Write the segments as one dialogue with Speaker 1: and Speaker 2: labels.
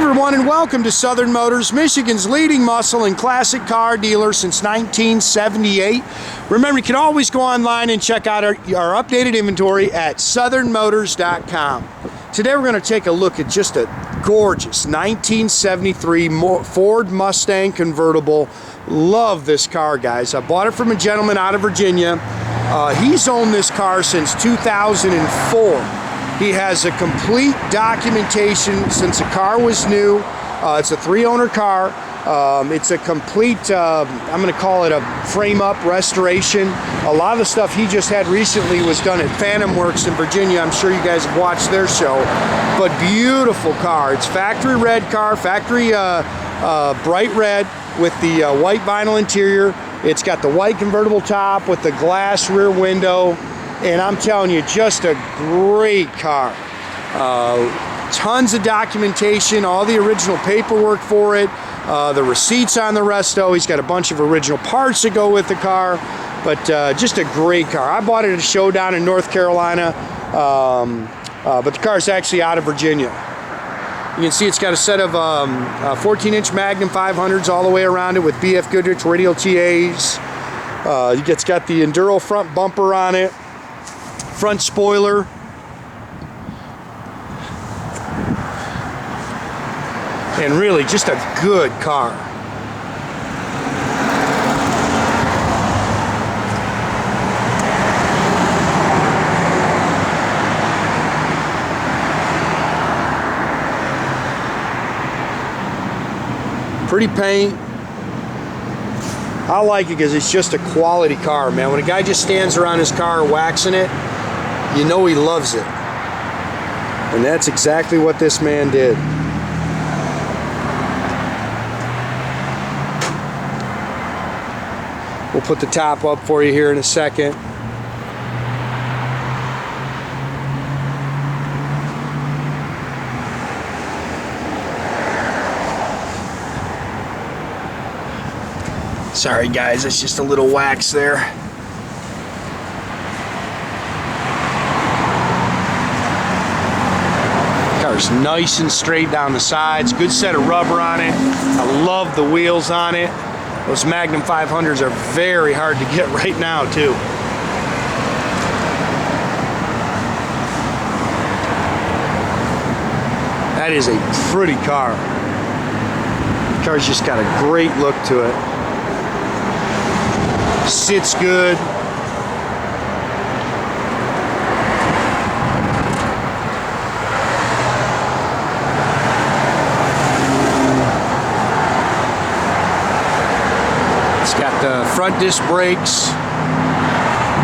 Speaker 1: everyone, and welcome to Southern Motors, Michigan's leading muscle and classic car dealer since 1978. Remember, you can always go online and check out our updated inventory at southernmotors.com. Today we're going to take a look at just a gorgeous 1973 Ford Mustang convertible. Love this car, guys. I bought it from a gentleman out of Virginia. He's owned this car since 2004. He has a complete documentation since the car was new. It's a 3-owner car. It's a complete, I'm going to call it a frame-up restoration. A lot of the stuff he just had recently was done at Phantom Works in Virginia. I'm sure you guys have watched their show. But beautiful car. It's factory red car, factory bright red with the white vinyl interior. It's got the white convertible top with the glass rear window. And I'm telling you, just a great car. Tons of documentation, all the original paperwork for it, the receipts on the resto. He's got a bunch of original parts that go with the car, but just a great car. I bought it at a show down in North Carolina, but the car's actually out of Virginia. You can see it's got a set of 14-inch Magnum 500s all the way around it with BF Goodrich Radial TAs. It's got the Enduro front bumper on it. Front spoiler. And really just a good car. Pretty paint. I like it because it's just a quality car, man. When a guy just stands around his car waxing it, you know he loves it. And that's exactly what this man did. We'll put the top up for you here in a second. Sorry guys, it's just a little wax there. Car's nice and straight down the sides, good set of rubber on it. I love the wheels on it. Those Magnum 500s are very hard to get right now too. That is a pretty car. The car's just got a great look to it. Sits good. It's got the front disc brakes.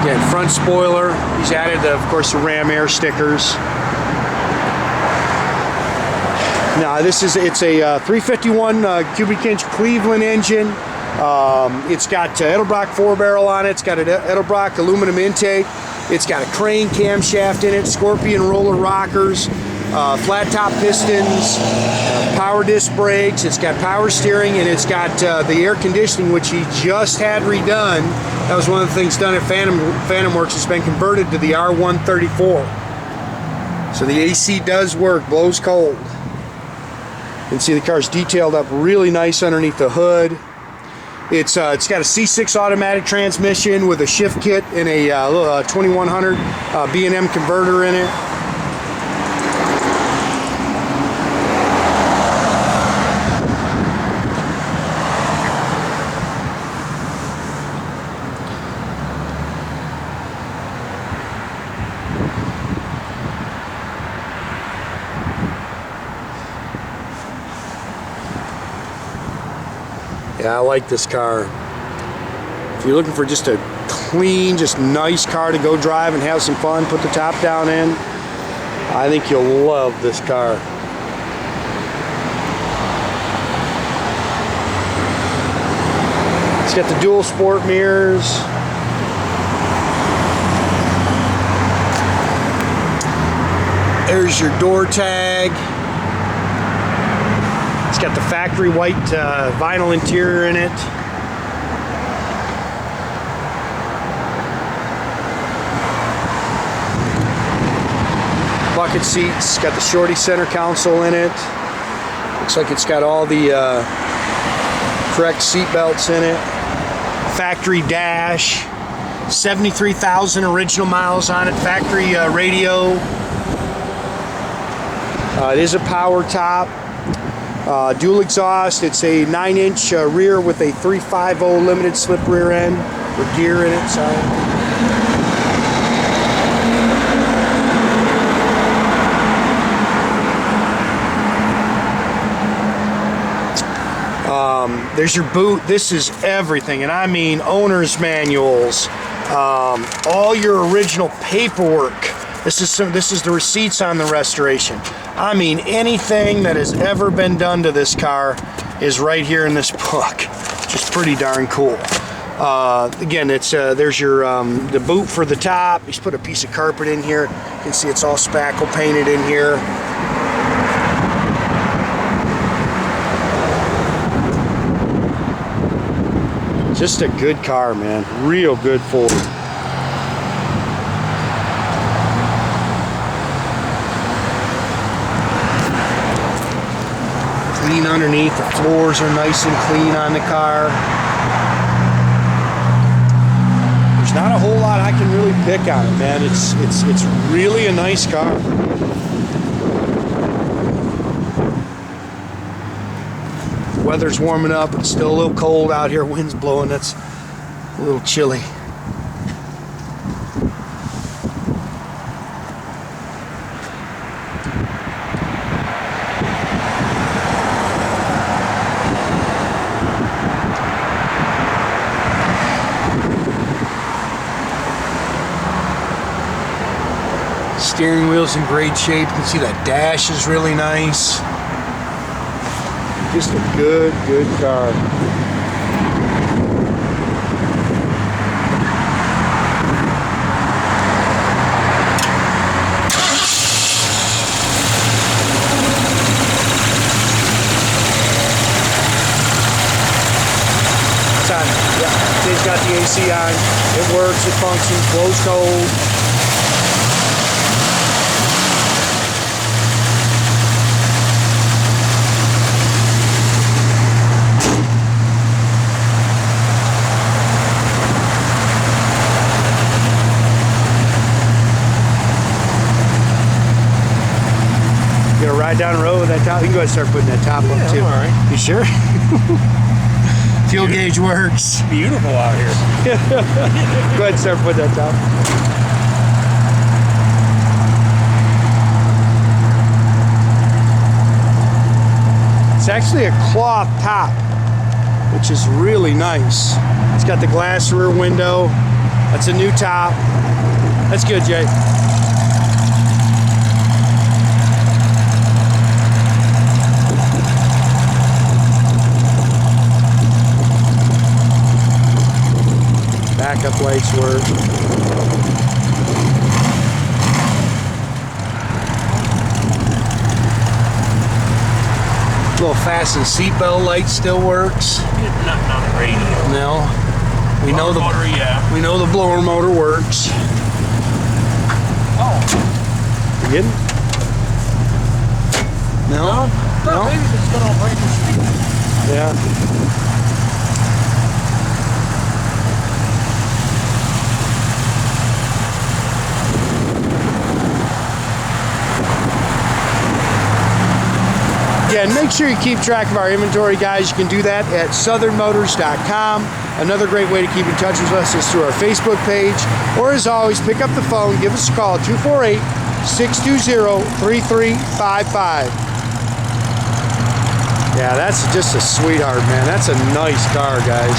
Speaker 1: Again, front spoiler. He's added, of course, the Ram Air stickers. Now, it's a 351 cubic inch Cleveland engine. It's got Edelbrock 4-barrel on it. It's got an Edelbrock aluminum intake. It's got a crane camshaft in it, Scorpion roller rockers, flat top pistons, power disc brakes. It's got power steering, and it's got the air conditioning, which he just had redone. That was one of the things done at Phantom Works. It's been converted to the R134. So the AC does work, blows cold. You can see the car's detailed up really nice underneath the hood. It's got a C6 automatic transmission with a shift kit and a 2100 B&M converter in it. Yeah, I like this car. If you're looking for just a clean, just nice car to go drive and have some fun, put the top down in, I think you'll love this car. It's got the dual sport mirrors. There's your door tag. It's got the factory white vinyl interior in it. bucket seats, got the shorty center console in it. Looks like it's got all the correct seat belts in it. Factory dash. 73,000 original miles on it. Factory radio. It is a power top. Dual exhaust. It's a 9-inch rear with a 350 limited slip rear end with gear in it. Sorry. There's your boot. This is everything, and I mean owner's manuals, all your original paperwork. This is the receipts on the restoration. I mean, anything that has ever been done to this car is right here in this book. Just pretty darn cool. Again, it's there's your the boot for the top. He's put a piece of carpet in here. You can see it's all spackle painted in here. Just a good car, man. Real good Ford. Clean underneath. The floors are nice and clean on the car. There's not a whole lot I can really pick on it, man. It's really a nice car. Weather's warming up. It's still a little cold out here. Wind's blowing. That's a little chilly. Steering wheel's in great shape. You can see that dash is really nice. Just a good car. It's on. Yeah, it's got the AC on. It works, it functions, blows cold. Ride down the road with that top. You can go ahead and start putting that top up too.
Speaker 2: All right.
Speaker 1: You sure? Fuel gauge works.
Speaker 2: Beautiful out here.
Speaker 1: Go ahead and start putting that top. It's actually a cloth top, which is really nice. It's got the glass rear window. That's a new top. That's good, Jay. Backup lights work. Little fasten seatbelt light still works.
Speaker 2: Not on the radio.
Speaker 1: No. We know the
Speaker 2: motor, yeah.
Speaker 1: We know the blower motor works.
Speaker 2: Oh.
Speaker 1: You getting? No? No?
Speaker 2: Maybe it's going to break the speed.
Speaker 1: Yeah. Again, make sure you keep track of our inventory, guys. You can do that at southernmotors.com. Another great way to keep in touch with us is through our Facebook page. Or as always, pick up the phone, give us a call, 248-620-3355. Yeah, that's just a sweetheart, man. That's a nice car, guys.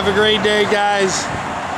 Speaker 1: Have a great day, guys.